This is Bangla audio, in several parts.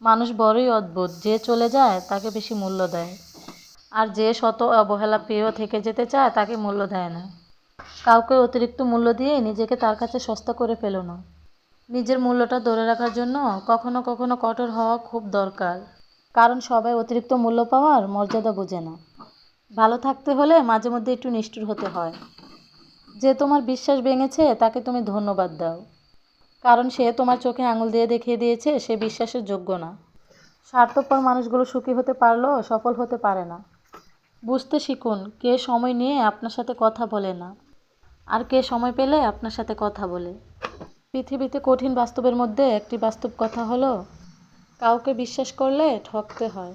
মানুষ বড়ই অদ্ভুত, যে চলে যায় তাকে বেশি মূল্য দেয়, আর যে শত অবহেলা পেয়েও থেকে যেতে চায় তাকে মূল্য দেয় না। কাউকে অতিরিক্ত মূল্য দিয়ে নিজেকে তার কাছে সস্তা করে ফেলো না। নিজের মূল্যটা ধরে রাখার জন্য কখনো কখনো কঠোর হওয়া খুব দরকার, কারণ সবাই অতিরিক্ত মূল্য পাওয়ার মর্যাদা বোঝে না। ভালো থাকতে হলে মাঝে মধ্যে একটু নিষ্ঠুর হতে হয়। যে তোমার বিশ্বাস ভেঙেছে তাকে তুমি ধন্যবাদ দাও, কারণ সে তোমার চোখে আঙুল দিয়ে দেখিয়ে দিয়েছে সে বিশ্বাসের যোগ্য না। স্বার্থপর মানুষগুলো সুখী হতে পারলেও সফল হতে পারে না। বুঝতে শিখুন কে সময় নিয়ে আপনার সাথে কথা বলে না, আর কে সময় পেলে আপনার সাথে কথা বলে। পৃথিবীতে কঠিন বাস্তবের মধ্যে একটি বাস্তব কথা হলো, কাউকে বিশ্বাস করলে ঠকতে হয়।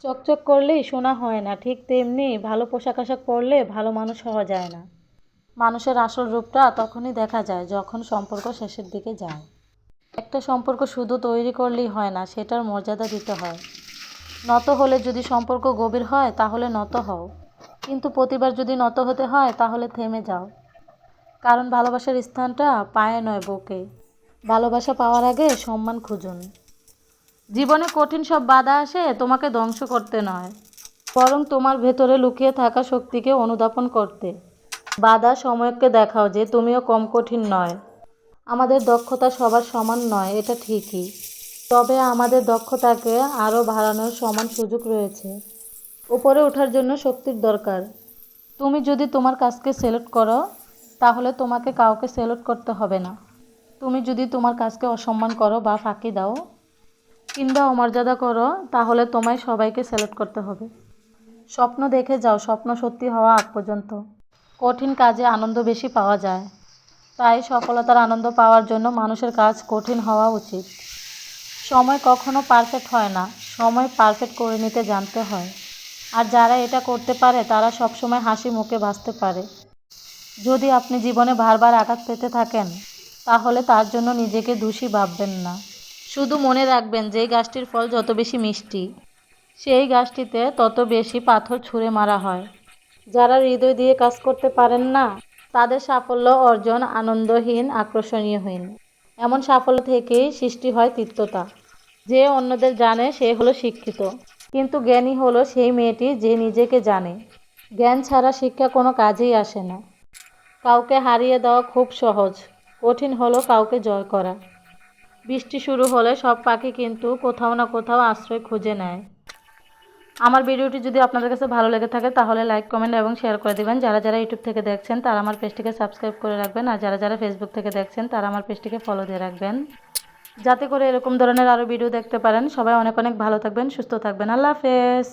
চকচক করলেই সোনা হয় না, ঠিক তেমনি ভালো পোশাক আশাক পরলে ভালো মানুষ হওয়া যায় না। মানুষের আসল রূপটা তখনই দেখা যায় যখন সম্পর্ক শেষের দিকে যায়। একটা সম্পর্ক শুধু তৈরি করলেই হয় না, সেটার মর্যাদা দিতে হয়। নত হলে যদি সম্পর্ক গভীর হয় তাহলে নত হও, কিন্তু প্রতিবার যদি নত হতে হয় তাহলে থেমে যাও। কারণ ভালোবাসার স্থানটা পায়ে নয়, বুকে। ভালোবাসা পাওয়ার আগে সম্মান খুঁজুন। জীবনে কঠিন সব বাধা আসে তোমাকে ধ্বংস করতে নয়, বরং তোমার ভেতরে লুকিয়ে থাকা শক্তিকে অনুধাবন করতে। বাধা সময়কে দেখাও যে তুমিও কম কঠিন নয়। আমাদের দক্ষতা সবার সমান নয়, এটা ঠিকই, তবে আমাদের দক্ষতাকে আরও বাড়ানোর সমান সুযোগ রয়েছে। উপরে ওঠার জন্য শক্তির দরকার। তুমি যদি তোমার কাজকে সেলেক্ট করো তাহলে তোমাকে কাউকে সেলেক্ট করতে হবে না। তুমি যদি তোমার কাজকে অসম্মান করো বা ফাঁকি দাও কিংবা অমর্যাদা করো তাহলে তোমায় সবাইকে সেলেক্ট করতে হবে। স্বপ্ন দেখে যাও, স্বপ্ন সত্যি হওয়া আগ পর্যন্ত। কঠিন কাজে আনন্দ বেশি পাওয়া যায়, তাই সফলতার আনন্দ পাওয়ার জন্য মানুষের কাজ কঠিন হওয়া উচিত। সময় কখনো পারফেক্ট হয় না, সময় পারফেক্ট করে নিতে জানতে হয়। আর যারা এটা করতে পারে তারা সবসময় হাসি মুখে বাঁচতে পারে। যদি আপনি জীবনে বারবার আঘাত পেতে থাকেন তাহলে তার জন্য নিজেকে দোষী ভাববেন না। শুধু মনে রাখবেন যেই গাছটির ফল যত বেশি মিষ্টি সেই গাছটিতে তত বেশি পাথর ছুঁড়ে মারা হয়। যারা হৃদয় দিয়ে কাজ করতে পারেন না তাদের সাফল্য অর্জন আনন্দহীন, আকর্ষণীয়হীন। এমন সাফল্য থেকেই সৃষ্টি হয় তিক্ততা। যে অন্যদের জানে সে হলো শিক্ষিত, কিন্তু জ্ঞানী হলো সেই মেয়েটি যে নিজেকে জানে। জ্ঞান ছাড়া শিক্ষা কোনো কাজেই আসে না। কাউকে হারিয়ে দেওয়া খুব সহজ, কঠিন হলো কাউকে জয় করা। বৃষ্টি শুরু হলে সব পাখি কিন্তু কোথাও না কোথাও আশ্রয় খুঁজে নেয়। আমার ভিডিওটি যদি আপনাদের কাছে ভালো লেগে থাকে তাহলে লাইক, কমেন্ট এবং শেয়ার করে দিবেন। যারা যারা ইউটিউব থেকে দেখছেন তারা আমার পেজটিকে সাবস্ক্রাইব করে রাখবেন, আর যারা যারা ফেসবুক থেকে দেখছেন তারা আমার পেজটিকে ফলো দিয়ে রাখবেন, যাতে করে এরকম ধরনের আরও ভিডিও দেখতে পারেন। সবাই অনেক অনেক ভালো থাকবেন, সুস্থ থাকবেন। আল্লাহ হাফেজ।